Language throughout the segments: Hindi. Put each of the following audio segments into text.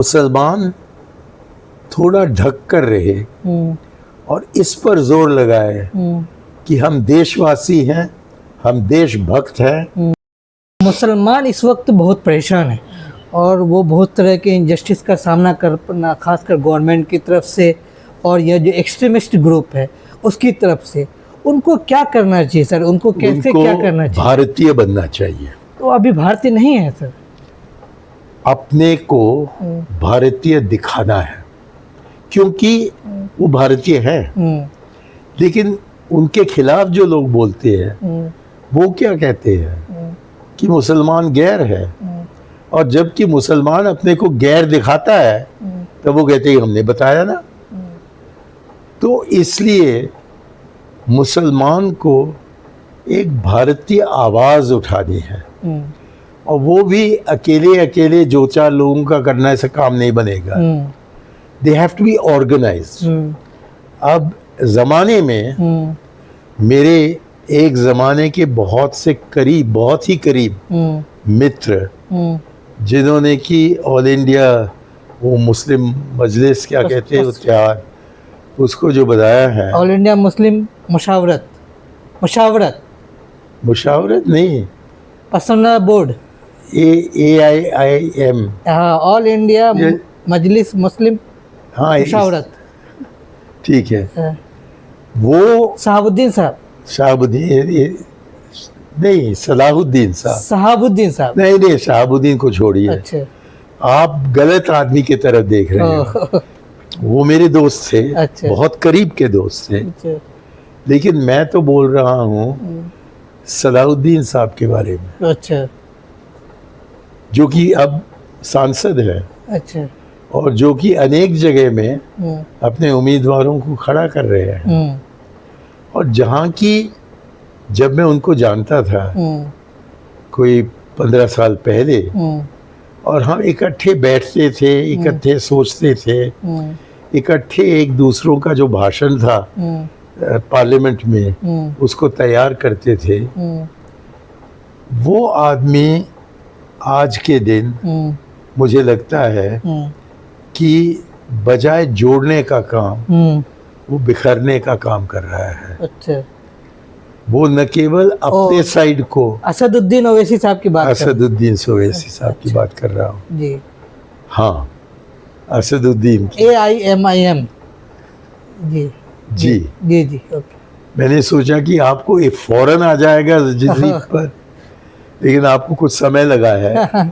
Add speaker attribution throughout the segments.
Speaker 1: मुसलमान थोड़ा ढक कर रहे और इस पर जोर लगाए कि हम देशवासी हैं, हम देशभक्त हैं।
Speaker 2: मुसलमान इस वक्त बहुत परेशान है और वो बहुत तरह के इनजस्टिस का सामना करना, खासकर गवर्नमेंट की तरफ से और यह जो एक्सट्रीमिस्ट ग्रुप है उसकी तरफ से। उनको क्या करना चाहिए सर? उनको कैसे क्या करना चाहिए?
Speaker 1: भारतीय बनना चाहिए।
Speaker 2: तो अभी भारतीय नहीं है सर।
Speaker 1: अपने को भारतीय दिखाना है क्योंकि वो भारतीय है। लेकिन उनके खिलाफ जो लोग बोलते हैं वो क्या कहते हैं कि मुसलमान गैर है, और जबकि मुसलमान अपने को गैर दिखाता है तो वो कहते हैं हमने बताया ना। तो इसलिए मुसलमान को एक भारतीय आवाज उठानी है, और वो भी अकेले अकेले दो चार लोगों का करना ऐसा काम नहीं बनेगा। They have to be organised. अब जमाने में मेरे एक जमाने के बहुत से करीब, बहुत ही करीब मित्र जिन्होंने कि ऑल इंडिया वो मुस्लिम मजलिस क्या कहते हैं इत्तेहाद, उसको जो बताया है,
Speaker 2: ऑल इंडिया मुस्लिम मुशावरत
Speaker 1: नहीं,
Speaker 2: personal board,
Speaker 1: AIIM,
Speaker 2: all India Majlis Muslim Mushawarat,
Speaker 1: ठीक है। वो
Speaker 2: शहाबुद्दीन साहब,
Speaker 1: नहीं, सलाहुद्दीन साहब,
Speaker 2: शहाबुद्दीन साहब,
Speaker 1: नहीं, शहाबुद्दीन को छोड़िए।
Speaker 2: अच्छा,
Speaker 1: आप गलत आदमी की तरफ देख रहे हैं। वो मेरे दोस्त थे। अच्छा। बहुत करीब के दोस्त थे। अच्छा। लेकिन मैं तो बोल रहा हूँ सलाहुद्दीन साहब के बारे में। अच्छा। जो कि अब सांसद है। अच्छा। और जो कि अनेक जगह में अपने उम्मीदवारों को खड़ा कर रहे हैं। और जहाँ की जब मैं उनको जानता था कोई 15 साल पहले, और हम इकट्ठे बैठते थे, इकट्ठे सोचते थे, इकट्ठे एक दूसरों का जो भाषण था पार्लियामेंट में उसको तैयार करते थे। वो आदमी आज के दिन मुझे लगता है कि बजाय जोड़ने का काम वो बिखरने का काम कर रहा है। अच्छा। वो न केवल अपने साइड को,
Speaker 2: असदुद्दीन ओवैसी साहब की बात,
Speaker 1: असदुद्दीन ओवैसी साहब की बात कर रहा हूँ जी। हाँ, असदुद्दीन
Speaker 2: AIMIM
Speaker 1: जी
Speaker 2: जी। ओके।
Speaker 1: मैंने सोचा कि आपको एक फौरन आ जाएगा जिस पर, लेकिन आपको कुछ समय लगा है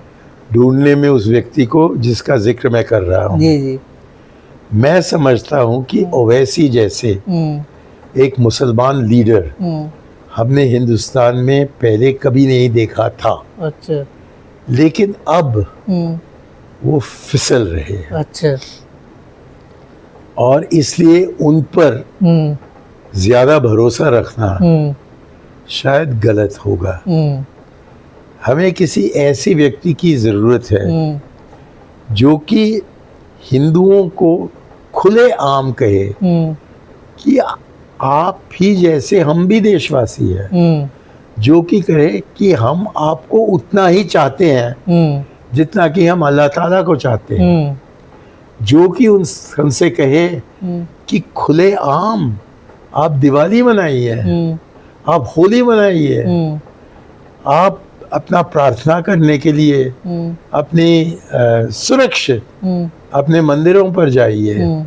Speaker 1: ढूंढने में उस व्यक्ति को जिसका जिक्र मैं कर रहा हूँ। जी। मैं समझता हूँ कि ओवैसी जैसे एक मुसलमान लीडर हमने हिंदुस्तान में पहले कभी नहीं देखा था। अच्छा। लेकिन अब वो फिसल रहे हैं। अच्छा। और इसलिए उन पर ज्यादा भरोसा रखना शायद गलत होगा। हमें किसी ऐसे व्यक्ति की जरूरत है जो कि हिंदुओं को खुले आम कहे कि आप ही जैसे हम भी देशवासी हैं, जो कि कहे कि हम आपको उतना ही चाहते हैं जितना कि हम अल्लाह ताला को चाहते हैं। जो कि उनसे कहे कि खुले आम आप दिवाली मनाइए, आप होली मनाइए, आप अपना प्रार्थना करने के लिए अपनी सुरक्षित अपने मंदिरों पर जाइए।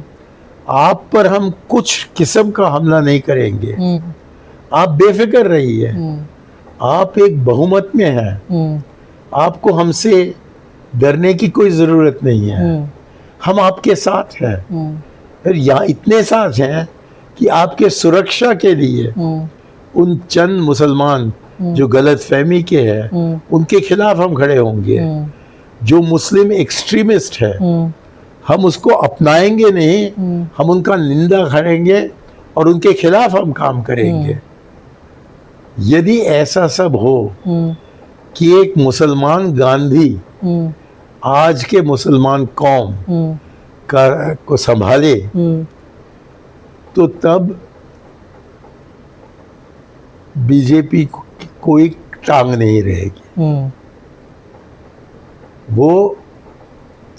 Speaker 1: आप पर हम कुछ किस्म का हमला नहीं करेंगे, आप बेफिक्र रहिए, आप एक बहुमत में हैं, आपको हमसे डरने की कोई ज़रूरत नहीं है, हम आपके साथ हैं। फिर यहाँ इतने साथ हैं कि आपके सुरक्षा के लिए उन चंद मुसलमान जो गलत फहमी के हैं उनके खिलाफ हम खड़े होंगे। जो मुस्लिम एक्सट्रीमिस्ट है हम उसको अपनाएंगे नहीं, हम उनका निंदा करेंगे और उनके खिलाफ हम काम करेंगे। यदि ऐसा सब हो कि एक मुसलमान गांधी आज के मुसलमान कौम को संभाले, तो तब बीजेपी की कोई टांग नहीं रहेगी। वो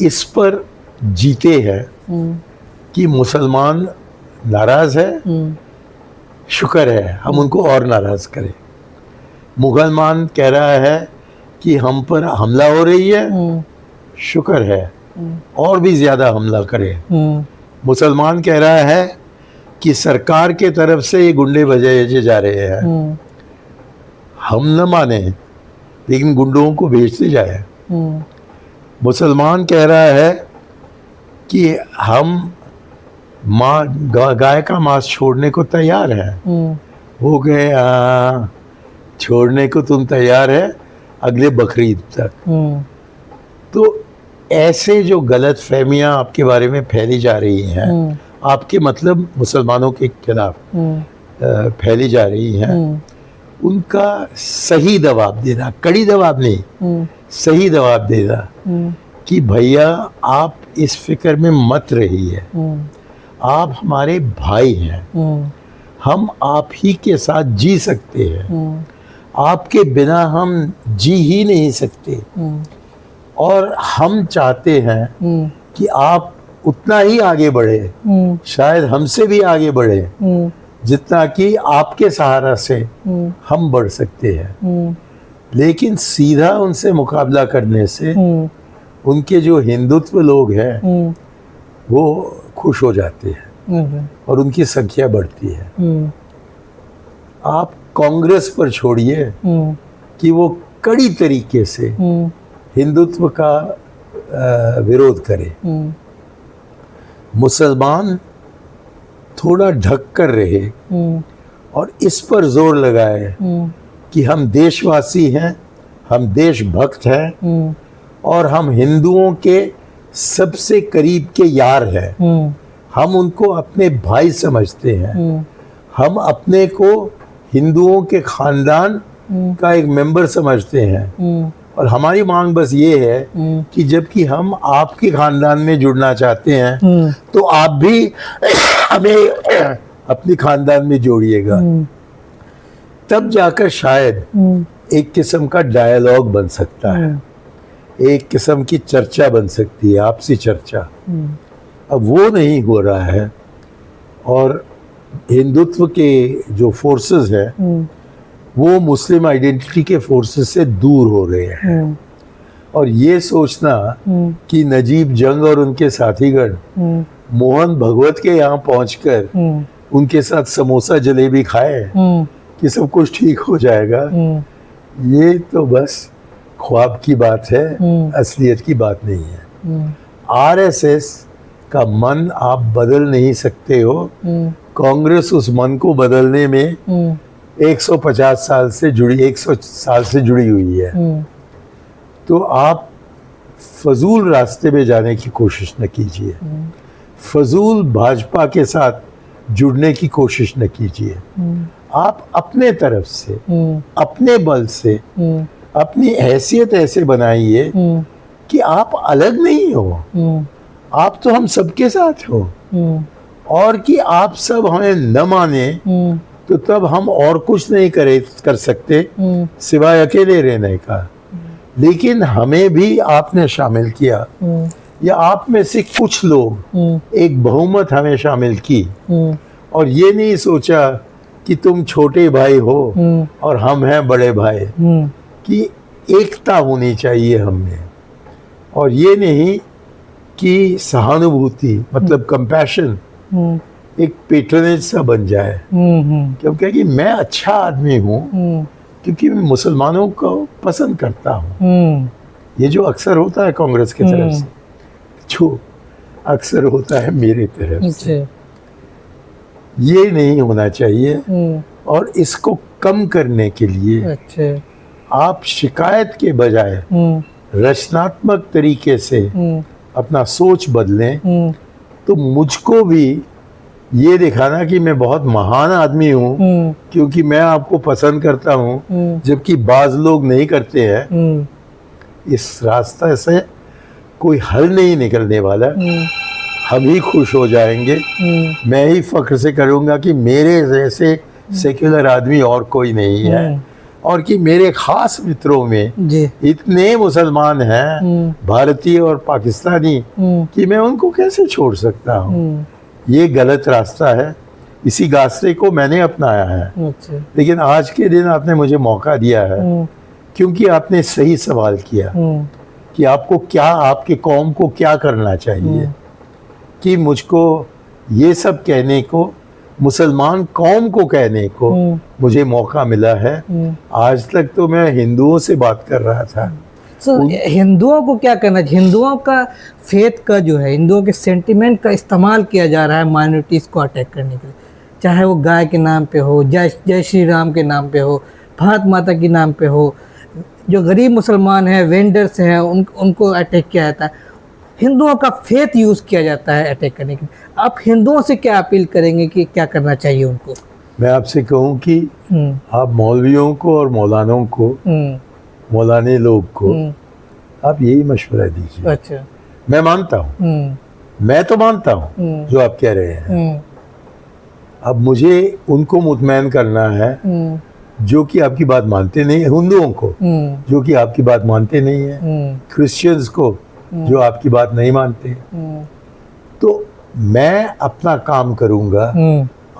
Speaker 1: इस पर जीते हैं कि मुसलमान नाराज है, शुक्र है हम उनको और नाराज करें। मुसलमान कह रहा है कि हम पर हमला हो रही है, शुक्र है और भी ज्यादा हमला करें। मुसलमान कह रहा है कि सरकार के तरफ से ये गुंडे भेजे जा रहे हैं, हम न माने लेकिन गुंडों को भेजते जाए। मुसलमान कह रहा है कि हम गाय का मांस छोड़ने को तैयार है, हो गए छोड़ने को तुम तैयार है अगले बकरीद तक। तो ऐसे जो गलत फहमियाँ आपके बारे में फैली जा रही हैं, आपके मतलब मुसलमानों के खिलाफ फैली जा रही हैं, उनका सही जवाब देना, कड़ी जवाब नहीं, सही जवाब देना कि भैया आप इस फिक्र में मत रहिए, आप हमारे भाई हैं, हम आप ही के साथ जी सकते हैं, आपके बिना हम जी ही नहीं सकते, और हम चाहते हैं कि आप उतना ही आगे बढ़े, शायद हमसे भी आगे बढ़े, जितना कि आपके सहारा से हम बढ़ सकते हैं। लेकिन सीधा उनसे मुकाबला करने से उनके जो हिंदुत्व लोग हैं वो खुश हो जाते हैं और उनकी संख्या बढ़ती है। आप कांग्रेस पर छोड़िए कि वो कड़ी तरीके से हिंदुत्व का विरोध करे, मुसलमान थोड़ा ढक कर रहे और इस पर जोर लगाए कि हम देशवासी हैं, हम देशभक्त हैं और हम हिंदुओं के सबसे करीब के यार हैं, हम उनको अपने भाई समझते हैं, हम अपने को हिंदुओं के खानदान का एक मेंबर समझते हैं, और हमारी मांग बस ये है कि जबकि हम आपके खानदान में जुड़ना चाहते हैं तो आप भी हमें अपने खानदान में जोड़िएगा। तब जाकर शायद एक किस्म का डायलॉग बन सकता है, एक किस्म की चर्चा बन सकती है, आपसी चर्चा। अब वो नहीं हो रहा है और हिंदुत्व के जो फोर्सेस हैं वो मुस्लिम आइडेंटिटी के फोर्सेस से दूर हो रहे हैं। और ये सोचना कि नजीब जंग और उनके साथीगण मोहन भगवत के यहाँ पहुंचकर उनके साथ समोसा जलेबी खाए कि सब कुछ ठीक हो जाएगा, ये तो बस ख्वाब की बात है, असलियत की बात नहीं है। आरएसएस का मन आप बदल नहीं सकते हो, कांग्रेस उस मन को बदलने में 150 साल से जुड़ी 100 साल से जुड़ी हुई है। तो आप फजूल रास्ते में जाने की कोशिश न कीजिए, फजूल भाजपा के साथ जुड़ने की कोशिश न कीजिए। आप अपने तरफ से, अपने बल से अपनी हैसियत ऐसे बनाइए कि आप अलग नहीं हो, आप तो हम सबके साथ हो, और कि आप सब हमें न माने तो तब हम और कुछ नहीं कर सकते सिवाय अकेले रहने का। लेकिन हमें भी आपने शामिल किया, या आप में से कुछ लोग एक बहुमत हमें शामिल की, और ये नहीं सोचा कि तुम छोटे भाई हो और हम हैं बड़े भाई, कि एकता होनी चाहिए हमें, और ये नहीं कि सहानुभूति मतलब कंपैशन एक पेट्रोनेज सा बन जाए, क्योंकि कि मैं अच्छा आदमी हूँ क्योंकि मैं मुसलमानों को पसंद करता हूँ। ये जो अक्सर होता है कांग्रेस की तरफ से, जो अक्सर होता है मेरी तरफ से, ये नहीं होना चाहिए। और इसको कम करने के लिए आप शिकायत के बजाय रचनात्मक तरीके से अपना सोच बदलें, तो मुझको भी ये दिखाना कि मैं बहुत महान आदमी हूँ क्योंकि मैं आपको पसंद करता हूँ, जबकि बाज लोग नहीं करते हैं। इस रास्ते से कोई हल नहीं निकलने वाला, हम ही खुश हो जाएंगे। मैं ही फख्र से करूँगा कि मेरे जैसे सेक्युलर आदमी और कोई नहीं है, और कि मेरे खास मित्रों में
Speaker 2: जी
Speaker 1: इतने मुसलमान हैं, भारतीय और पाकिस्तानी, कि मैं उनको कैसे छोड़ सकता हूँ। ये गलत रास्ता है, इसी रास्ते को मैंने अपनाया है।
Speaker 2: अच्छा
Speaker 1: लेकिन आज के दिन आपने मुझे मौका दिया है, क्योंकि आपने सही सवाल किया कि आपको क्या, आपके कौम को क्या करना चाहिए, कि मुझको ये सब कहने को, मुसलमान कौम को कहने को मुझे मौका मिला है। आज तक तो मैं हिंदुओं से बात कर रहा था।
Speaker 2: हिंदुओं को क्या करना चाहिए? हिंदुओं का फेथ का जो है, हिंदुओं के सेंटिमेंट का इस्तेमाल किया जा रहा है माइनॉरिटीज़ को अटैक करने के लिए, चाहे वो गाय के नाम पे हो, जय श्री राम के नाम पे हो, भारत माता के नाम पे हो। जो गरीब मुसलमान हैं, वेंडर्स हैं, उनको अटैक किया जाता है। हिंदुओं का फेथ यूज़ किया जाता है अटैक करने के लिए। आप हिंदुओं से क्या अपील करेंगे कि क्या करना चाहिए उनको?
Speaker 1: मैं आपसे कहूँ कि आप मौलवियों को और मौलानों को, मौलाने लोग को आप यही मशवरा दीजिए।
Speaker 2: अच्छा,
Speaker 1: मैं मानता हूँ, मैं तो मानता हूँ जो आप कह रहे हैं। अब मुझे उनको मुतमैन करना है जो कि आपकी बात मानते नहीं, हिंदुओं को जो कि आपकी बात मानते नहीं है, क्रिश्चियंस को जो आपकी बात नहीं मानते। तो मैं अपना काम करूंगा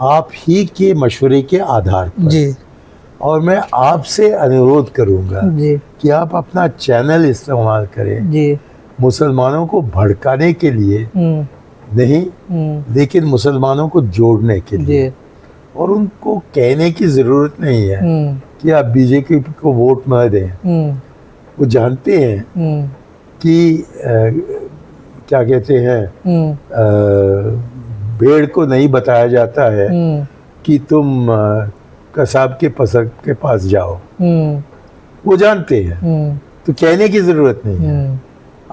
Speaker 1: आप ही के मशवरे के आधार पर
Speaker 2: जी।
Speaker 1: और मैं आपसे अनुरोध करूंगा
Speaker 2: जी।
Speaker 1: कि आप अपना चैनल इस्तेमाल करें
Speaker 2: जी।
Speaker 1: मुसलमानों को भड़काने के लिए नहीं, लेकिन मुसलमानों को जोड़ने के लिए।
Speaker 2: जी।
Speaker 1: और उनको कहने की ज़रूरत नहीं है कि आप बीजेपी को वोट न दें। वो जानते हैं कि क्या कहते हैं, भेड़ को नहीं बताया जाता है कि तुम कसाब के पास जाओ। वो जानते हैं, तो कहने की ज़रूरत नहीं है।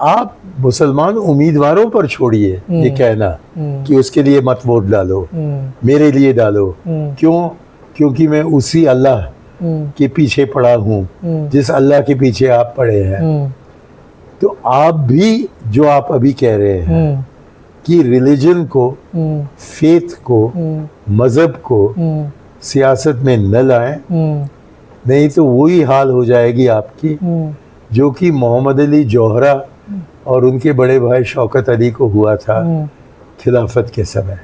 Speaker 1: आप मुसलमान उम्मीदवारों पर छोड़िए ये कहना कि उसके लिए मत वोट डालो, मेरे लिए डालो। क्यों? क्योंकि मैं उसी अल्लाह के पीछे पड़ा हूँ जिस अल्लाह के पीछे आप पड़े हैं। तो आप भी जो आप अभी कह रहे हैं कि रिलीजन को, फेथ को, मज़हब को सियासत में न लाएं, नहीं तो वही हाल हो जाएगी आपकी जो कि मोहम्मद अली जौहरा और उनके बड़े भाई शौकत अली को हुआ था खिलाफत के समय।